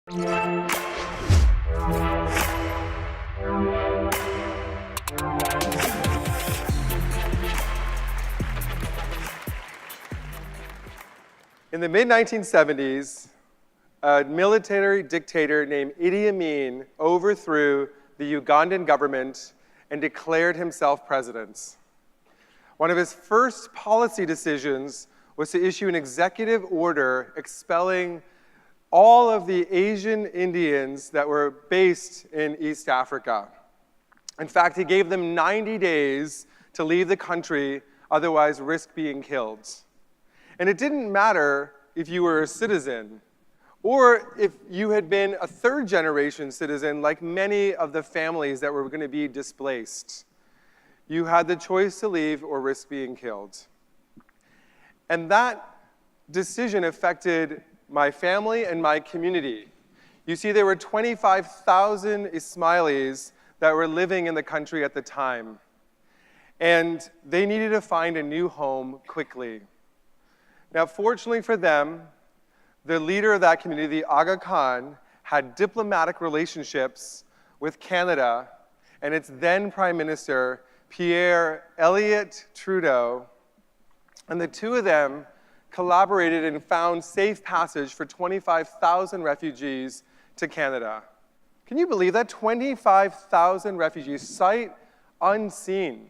In the mid-1970s, a military dictator named Idi Amin overthrew the Ugandan government and declared himself president. One of his first policy decisions was to issue an executive order expelling all of the Asian Indians that were based in East Africa. In fact, he gave them 90 days to leave the country, otherwise risk being killed. And it didn't matter if you were a citizen or if you had been a third-generation citizen like many of the families that were going to be displaced. You had the choice to leave or risk being killed. And that decision affected my family and my community. You see, there were 25,000 Ismailis that were living in the country at the time. And they needed to find a new home quickly. Now, fortunately for them, the leader of that community, Aga Khan, had diplomatic relationships with Canada and its then Prime Minister, Pierre Elliott Trudeau. And the two of them collaborated and found safe passage for 25,000 refugees to Canada. Can you believe that? 25,000 refugees, sight unseen.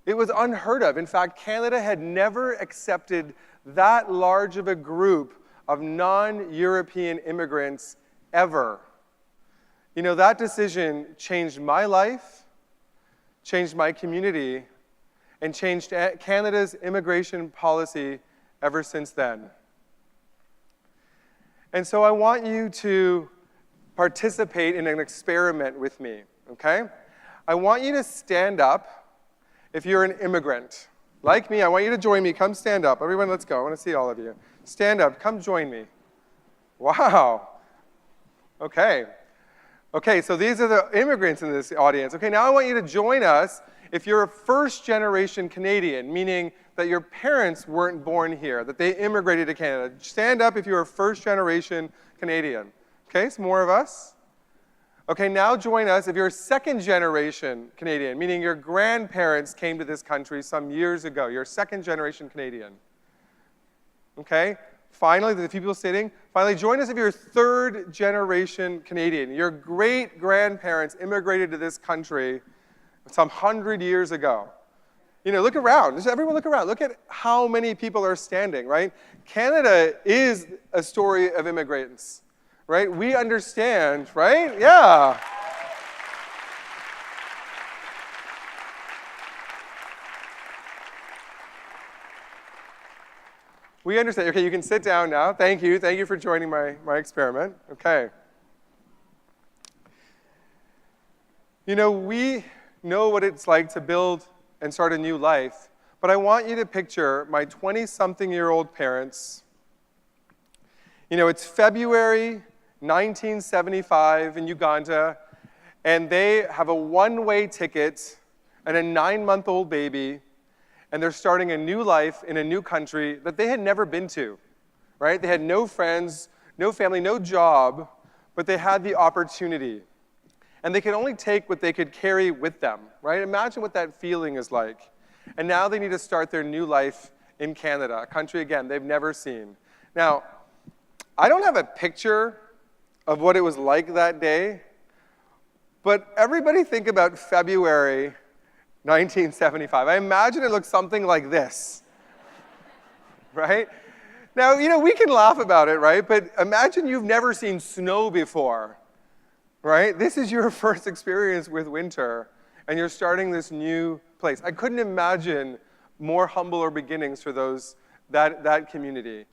It was unheard of. In fact, Canada had never accepted that large of a group of non-European immigrants ever. You know, that decision changed my life, changed my community, and changed Canada's immigration policy ever since then. And so I want you to participate in an experiment with me, okay? I want you to stand up if you're an immigrant. Like me, I want you to join me. Come stand up. Everyone, let's go. I want to see all of you. Stand up. Come join me. Wow. Okay. Okay, so these are the immigrants in this audience. Okay, now I want you to join us if you're a first-generation Canadian, meaning that your parents weren't born here, that they immigrated to Canada. Stand up if you're a first-generation Canadian. Okay, some more of us. Okay, now join us if you're a second-generation Canadian, meaning your grandparents came to this country some years ago. You're a second-generation Canadian. Okay? Finally, the people sitting, finally join us if you're a third-generation Canadian. Your great-grandparents immigrated to this country some 100 years ago. You know, look around. Just everyone look around. Look at how many people are standing, right? Canada is a story of immigrants, right? We understand, right? Yeah. We understand. Okay, you can sit down now. Thank you. Thank you for joining my experiment. Okay. You know, we know what it's like to build and start a new life, but I want you to picture my 20-something-year-old parents. You know, it's February 1975 in Uganda, and they have a one-way ticket and a 9-month-old baby, and they're starting a new life in a new country that they had never been to, right? They had no friends, no family, no job, but they had the opportunity. And they could only take what they could carry with them, right? Imagine what that feeling is like. And now they need to start their new life in Canada, a country, again, they've never seen. Now, I don't have a picture of what it was like that day, but everybody think about February 1975. I imagine it looked something like this, right? Now, you know, we can laugh about it, right? But imagine you've never seen snow before, right? This is your first experience with winter, and you're starting this new place. I couldn't imagine more humbler beginnings for that community.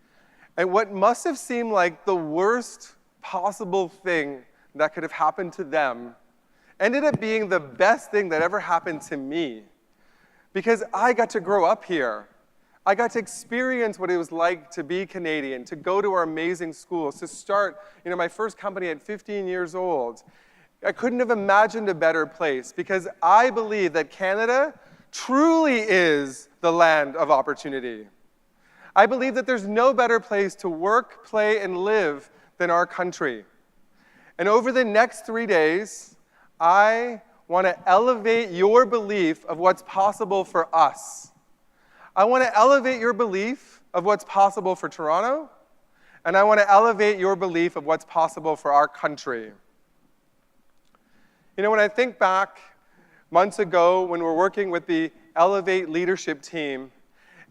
And what must have seemed like the worst possible thing that could have happened to them ended up being the best thing that ever happened to me, because I got to grow up here. I got to experience what it was like to be Canadian, to go to our amazing schools, to start, you know, my first company at 15 years old. I couldn't have imagined a better place, because I believe that Canada truly is the land of opportunity. I believe that there's no better place to work, play, and live than our country. And over the next 3 days, I want to elevate your belief of what's possible for us. I want to elevate your belief of what's possible for Toronto, and I want to elevate your belief of what's possible for our country. You know, when I think back months ago when we were working with the Elevate leadership team,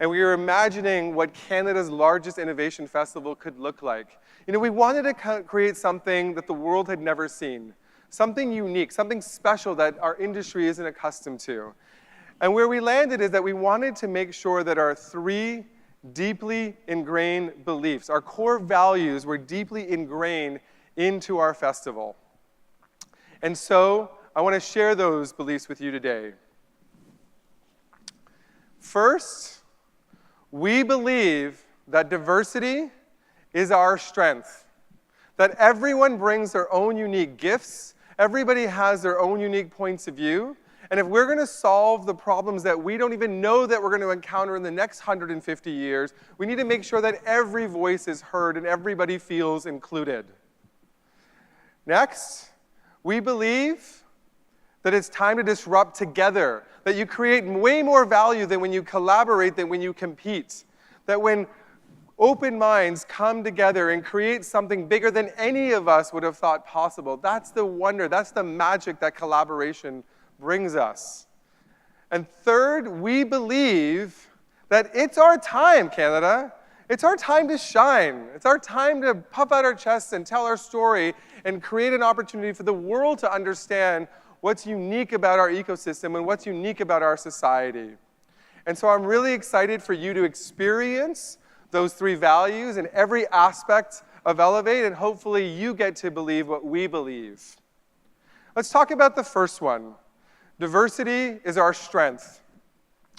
and we were imagining what Canada's largest innovation festival could look like, you know, we wanted to create something that the world had never seen, something unique, something special that our industry isn't accustomed to. And where we landed is that we wanted to make sure that our 3 deeply ingrained beliefs, our core values, were deeply ingrained into our festival. And so I want to share those beliefs with you today. First, we believe that diversity is our strength, that everyone brings their own unique gifts, everybody has their own unique points of view, and if we're going to solve the problems that we don't even know that we're going to encounter in the next 150 years, we need to make sure that every voice is heard and everybody feels included. Next, we believe that it's time to disrupt together, that you create way more value than when you collaborate, than when you compete, that when open minds come together and create something bigger than any of us would have thought possible. That's the wonder, that's the magic that collaboration brings us. And third, we believe that it's our time, Canada. It's our time to shine. It's our time to puff out our chests and tell our story and create an opportunity for the world to understand what's unique about our ecosystem and what's unique about our society. And so I'm really excited for you to experience those 3 values in every aspect of Elevate, and hopefully you get to believe what we believe. Let's talk about the first one. Diversity is our strength.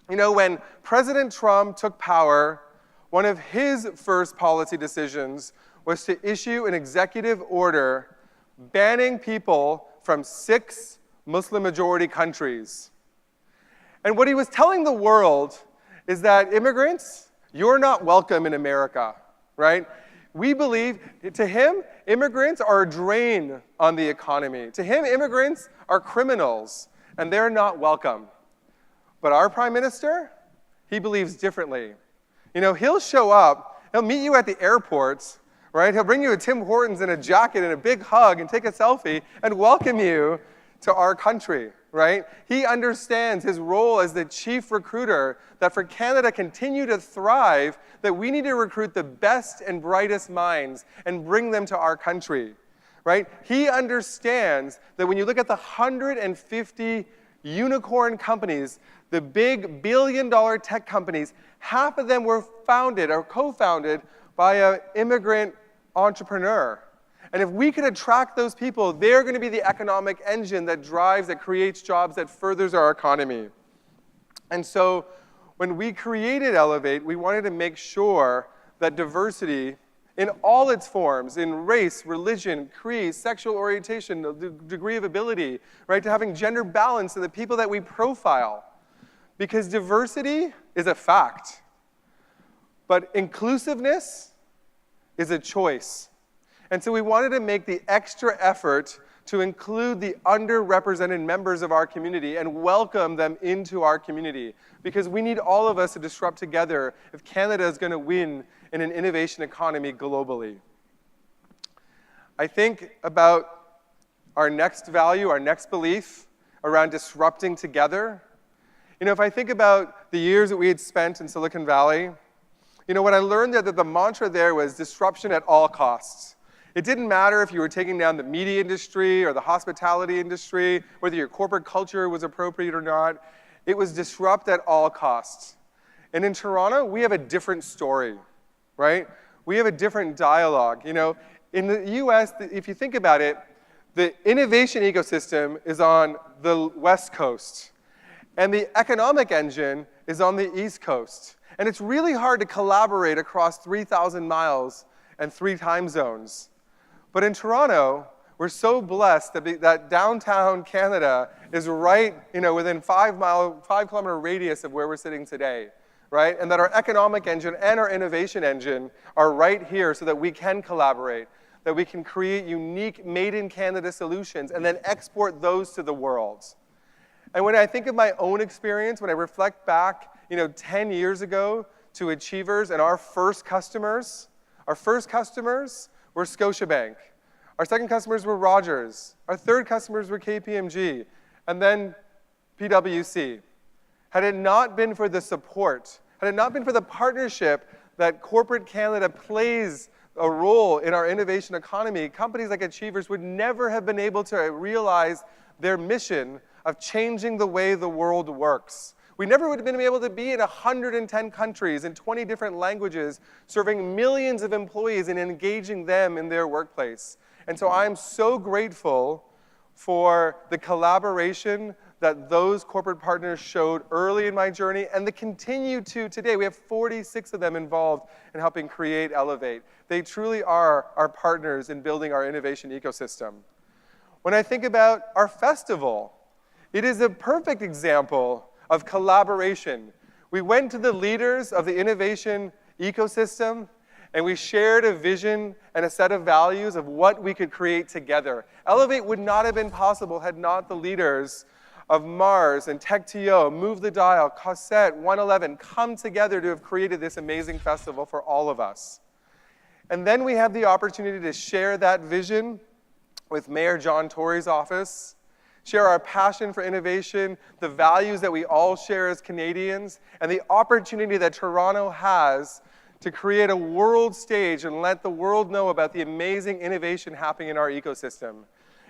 You know, when President Trump took power, one of his first policy decisions was to issue an executive order banning people from 6 Muslim-majority countries. And what he was telling the world is that immigrants, you're not welcome in America, right? We believe, to him, immigrants are a drain on the economy. To him, immigrants are criminals, and they're not welcome. But our prime minister, he believes differently. You know, he'll show up, he'll meet you at the airports, right? He'll bring you a Tim Hortons and a jacket and a big hug and take a selfie and welcome you to our country, right? He understands his role as the chief recruiter, that for Canada continue to thrive, that we need to recruit the best and brightest minds and bring them to our country, right? He understands that when you look at the 150 unicorn companies, the big billion-dollar tech companies, half of them were founded or co-founded by an immigrant entrepreneur. And if we can attract those people, they're going to be the economic engine that drives, that creates jobs, that furthers our economy. And so when we created Elevate, we wanted to make sure that diversity in all its forms, in race, religion, creed, sexual orientation, the degree of ability, right, to having gender balance in the people that we profile. Because diversity is a fact, but inclusiveness is a choice. And so we wanted to make the extra effort to include the underrepresented members of our community and welcome them into our community, because we need all of us to disrupt together if Canada is going to win in an innovation economy globally. I think about our next value, our next belief around disrupting together. You know, if I think about the years that we had spent in Silicon Valley, you know, what I learned there, that the mantra there was disruption at all costs. It didn't matter if you were taking down the media industry or the hospitality industry, whether your corporate culture was appropriate or not. It was disrupt at all costs. And in Toronto, we have a different story, right? We have a different dialogue. You know, in the US, if you think about it, the innovation ecosystem is on the West Coast, and the economic engine is on the East Coast. And it's really hard to collaborate across 3,000 miles and 3 time zones. But in Toronto, we're so blessed that downtown Canada is right, you know, within 5-kilometer radius of where we're sitting today, right? And that our economic engine and our innovation engine are right here so that we can collaborate. that we can create unique made-in-Canada solutions and then export those to the world. And when I think of my own experience, when I reflect back, 10 years ago to Achievers and our first customers were Scotiabank. Our second customers were Rogers. Our third customers were KPMG, and then PwC. Had it not been for the support, had it not been for the partnership that corporate Canada plays a role in our innovation economy, companies like Achievers would never have been able to realize their mission of changing the way the world works. We never would have been able to be in 110 countries in 20 different languages, serving millions of employees and engaging them in their workplace. And so I'm so grateful for the collaboration that those corporate partners showed early in my journey and they continue to today. We have 46 of them involved in helping create Elevate. They truly are our partners in building our innovation ecosystem. When I think about our festival, it is a perfect example of collaboration. We went to the leaders of the innovation ecosystem and we shared a vision and a set of values of what we could create together. Elevate would not have been possible had not the leaders of Mars and TechTO, Move the Dial, Cossette, 111 come together to have created this amazing festival for all of us. And then we have the opportunity to share that vision with Mayor John Tory's office, share our passion for innovation, the values that we all share as Canadians, and the opportunity that Toronto has to create a world stage and let the world know about the amazing innovation happening in our ecosystem.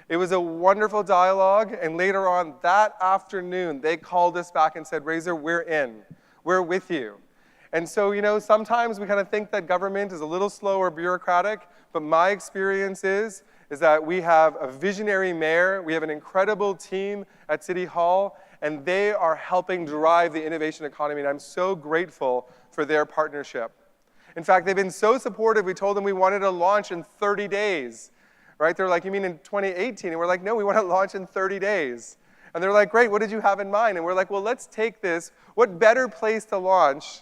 It was a wonderful dialogue, and later on that afternoon, they called us back and said, Razor, we're in. We're with you. And so, sometimes we kind of think that government is a little slow or bureaucratic, but my experience is that we have a visionary mayor, we have an incredible team at City Hall, and they are helping drive the innovation economy, and I'm so grateful for their partnership. In fact, they've been so supportive, we told them we wanted to launch in 30 days. Right? They're like, you mean in 2018? And we're like, no, we want to launch in 30 days. And they're like, great, what did you have in mind? And we're like, well, let's take this. What better place to launch,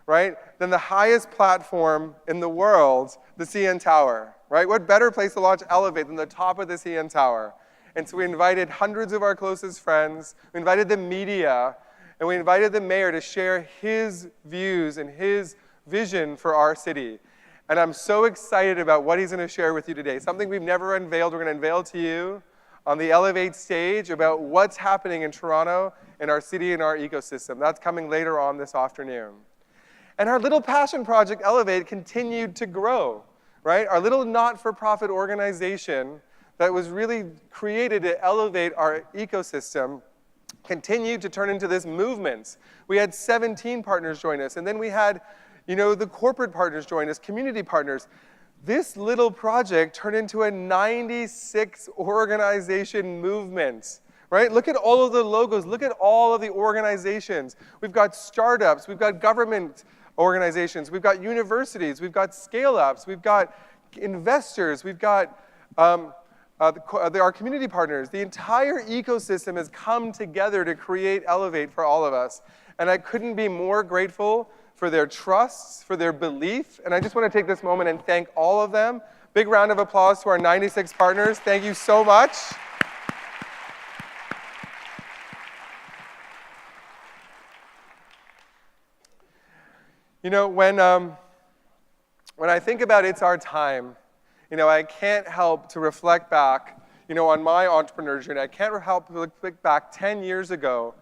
right, than the highest platform in the world, the CN Tower, right? What better place to launch Elevate than the top of the CN Tower? And so we invited hundreds of our closest friends, we invited the media, and we invited the mayor to share his views and his vision for our city. And I'm so excited about what he's going to share with you today. Something we've never unveiled, we're going to unveil to you on the Elevate stage about what's happening in Toronto, in our city, and our ecosystem. That's coming later on this afternoon. And our little passion project, Elevate, continued to grow, right? Our little not-for-profit organization that was really created to elevate our ecosystem continued to turn into this movement. We had 17 partners join us, and then we had the corporate partners join us, community partners. This little project turned into a 96 organization movement, right? Look at all of the logos. Look at all of the organizations. We've got startups. We've got government organizations. We've got universities. We've got scale-ups. We've got investors. We've got our community partners. The entire ecosystem has come together to create Elevate for all of us. And I couldn't be more grateful for their trust, for their belief. And I just want to take this moment and thank all of them. Big round of applause to our 96 partners. Thank you so much. When I think about It's Our Time, I can't help to reflect back, on my entrepreneur journey. I can't help to look back 10 years ago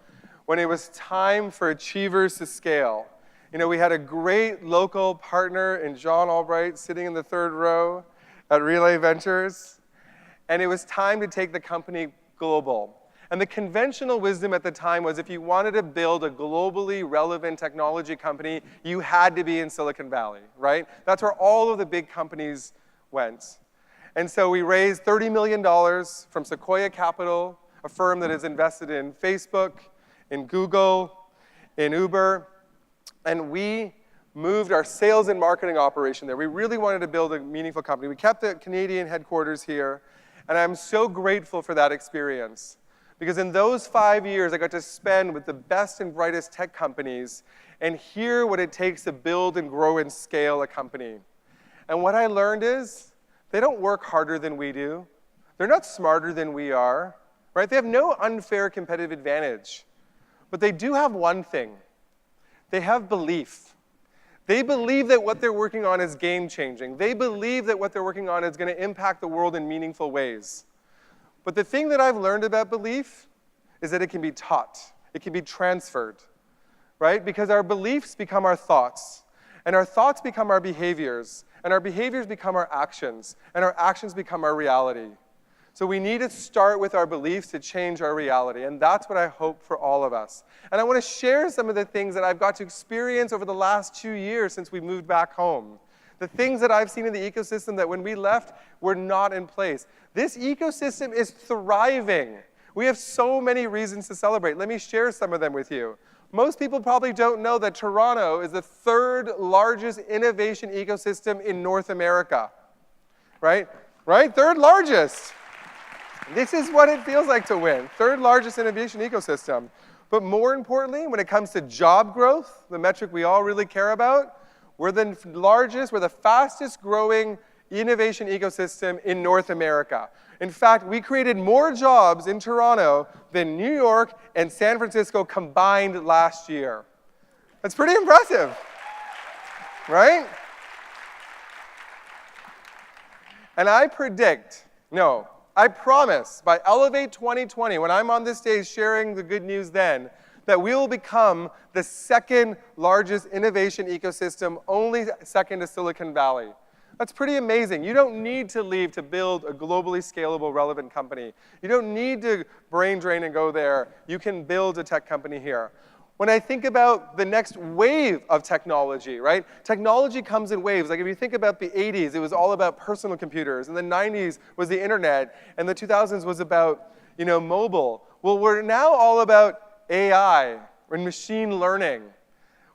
when it was time for Achievers to scale. We had a great local partner in John Albright sitting in the third row at Relay Ventures, and it was time to take the company global. And the conventional wisdom at the time was if you wanted to build a globally relevant technology company, you had to be in Silicon Valley, right? That's where all of the big companies went. And so we raised $30 million from Sequoia Capital, a firm that has invested in Facebook, in Google, in Uber, and we moved our sales and marketing operation there. We really wanted to build a meaningful company. We kept the Canadian headquarters here, and I'm so grateful for that experience. Because in those 5 years, I got to spend with the best and brightest tech companies and hear what it takes to build and grow and scale a company. And what I learned is They don't work harder than we do. They're not smarter than we are, right? They have no unfair competitive advantage. But they do have one thing. They have belief. They believe that what they're working on is game-changing. They believe that what they're working on is going to impact the world in meaningful ways. But the thing that I've learned about belief is that it can be taught. It can be transferred, right? Because our beliefs become our thoughts, and our thoughts become our behaviors, and our behaviors become our actions, and our actions become our reality. So we need to start with our beliefs to change our reality, and that's what I hope for all of us. And I want to share some of the things that I've got to experience over the last 2 years since we moved back home. The things that I've seen in the ecosystem that when we left were not in place. This ecosystem is thriving. We have so many reasons to celebrate. Let me share some of them with you. Most people probably don't know that Toronto is the 3rd largest innovation ecosystem in North America. Right? 3rd largest. This is what it feels like to win. 3rd largest innovation ecosystem. But more importantly, when it comes to job growth, the metric we all really care about, we're the fastest growing innovation ecosystem in North America. In fact, we created more jobs in Toronto than New York and San Francisco combined last year. That's pretty impressive, right? And I promise, by Elevate 2020, when I'm on this stage sharing the good news then, that we will become the 2nd largest innovation ecosystem, only second to Silicon Valley. That's pretty amazing. You don't need to leave to build a globally scalable, relevant company. You don't need to brain drain and go there. You can build a tech company here. When I think about the next wave of technology, right? Technology comes in waves. Like if you think about the 80s, it was all about personal computers, and the 90s was the internet, and the 2000s was about, mobile. Well, we're now all about AI and machine learning.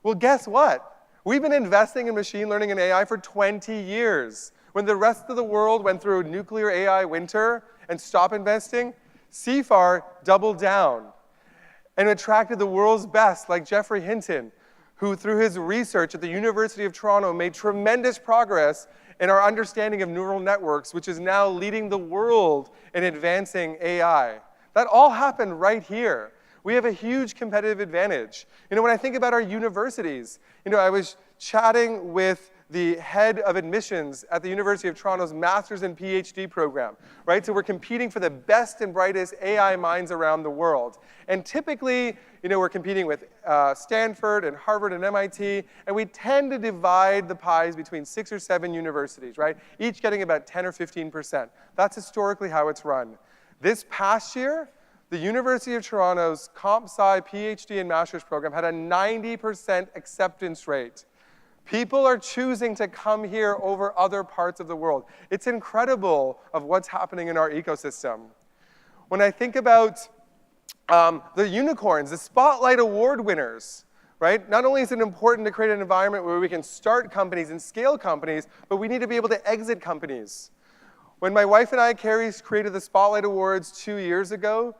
Well, guess what? We've been investing in machine learning and AI for 20 years. When the rest of the world went through a nuclear AI winter and stopped investing, CFAR doubled down and attracted the world's best, like Geoffrey Hinton, who through his research at the University of Toronto made tremendous progress in our understanding of neural networks, which is now leading the world in advancing AI. That all happened right here. We have a huge competitive advantage. When I think about our universities, I was chatting with the head of admissions at the University of Toronto's Master's and PhD program, right? So we're competing for the best and brightest AI minds around the world. And typically, we're competing with Stanford and Harvard and MIT, and we tend to divide the pies between 6 or 7 universities, right? Each getting about 10 or 15%. That's historically how it's run. This past year, the University of Toronto's Comp Sci PhD and Master's program had a 90% acceptance rate. People are choosing to come here over other parts of the world. It's incredible of what's happening in our ecosystem. When I think about the unicorns, the Spotlight Award winners, right? Not only is it important to create an environment where we can start companies and scale companies, but we need to be able to exit companies. When my wife and I, Carrie, created the Spotlight Awards 2 years ago,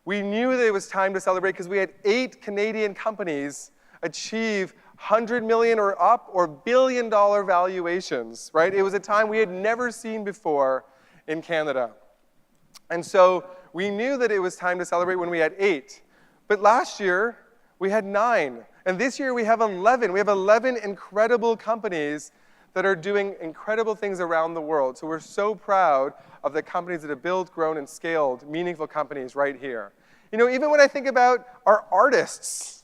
we knew that it was time to celebrate because we had 8 Canadian companies achieve $100 million or up or billion-dollar valuations, right? It was a time we had never seen before in Canada. And so we knew that it was time to celebrate when we had 8. But last year, we had 9. And this year, we have 11. We have 11 incredible companies that are doing incredible things around the world. So we're so proud of the companies that have built, grown, and scaled meaningful companies right here. Even when I think about our artists,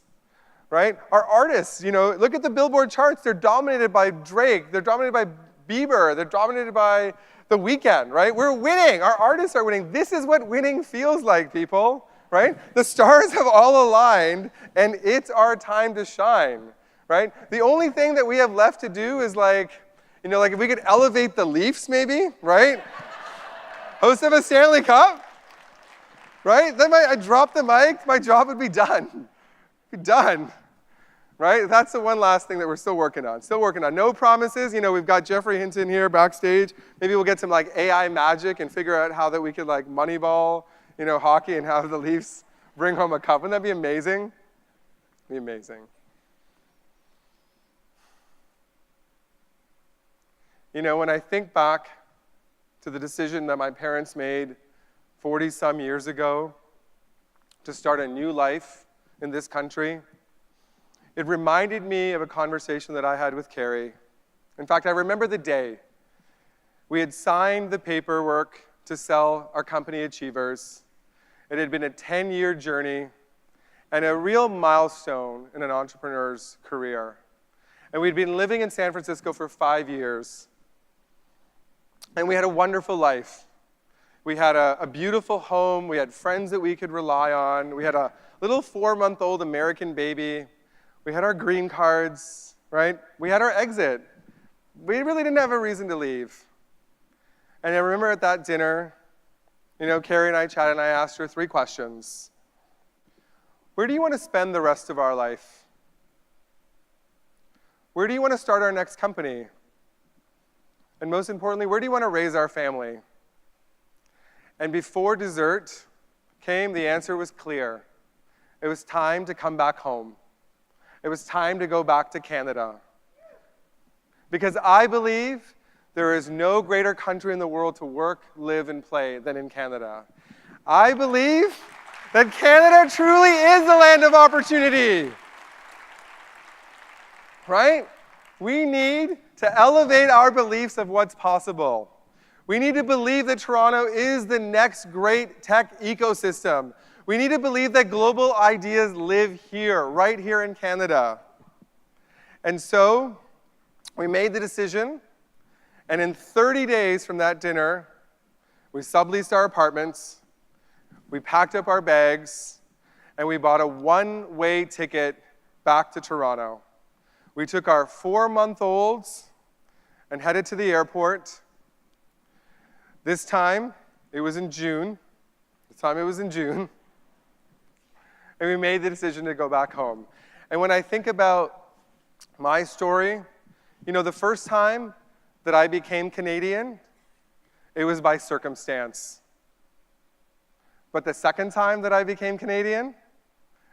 right? Our artists, look at the Billboard charts. They're dominated by Drake. They're dominated by Bieber. They're dominated by The Weeknd, right? We're winning. Our artists are winning. This is what winning feels like, people, right? The stars have all aligned, and it's our time to shine, right? The only thing that we have left to do is like if we could elevate the Leafs maybe, right? Host of a Stanley Cup, right? Then I drop the mic, my job would be done. Done, right? That's the one last thing that we're still working on. No promises. We've got Geoffrey Hinton here backstage. Maybe we'll get some AI magic and figure out how that we could Moneyball, hockey and have the Leafs bring home a cup. Wouldn't that be amazing? Be amazing. When I think back to the decision that my parents made 40-some years ago to start a new life in this country, it reminded me of a conversation that I had with Carrie. In fact, I remember the day. We had signed the paperwork to sell our company Achievers. It had been a 10-year journey and a real milestone in an entrepreneur's career. And we'd been living in San Francisco for 5 years. And we had a wonderful life. We had a beautiful home. We had friends that we could rely on. We had a little 4-month-old American baby. We had our green cards, right? We had our exit. We really didn't have a reason to leave. And I remember at that dinner, Carrie and I chatted, and I asked her 3 questions. Where do you want to spend the rest of our life? Where do you want to start our next company? And most importantly, where do you want to raise our family? And before dessert came, the answer was clear. It was time to come back home. It was time to go back to Canada. Because I believe there is no greater country in the world to work, live, and play than in Canada. I believe that Canada truly is the land of opportunity. Right? We need to elevate our beliefs of what's possible. We need to believe that Toronto is the next great tech ecosystem. We need to believe that global ideas live here, right here in Canada. And so, we made the decision, and in 30 days from that dinner, we subleased our apartments, we packed up our bags, and we bought a one-way ticket back to Toronto. We took our 4-month-olds and headed to the airport. This time, it was in June. And we made the decision to go back home. And when I think about my story, the first time that I became Canadian, it was by circumstance. But the second time that I became Canadian,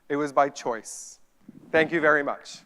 it was by choice. Thank you very much.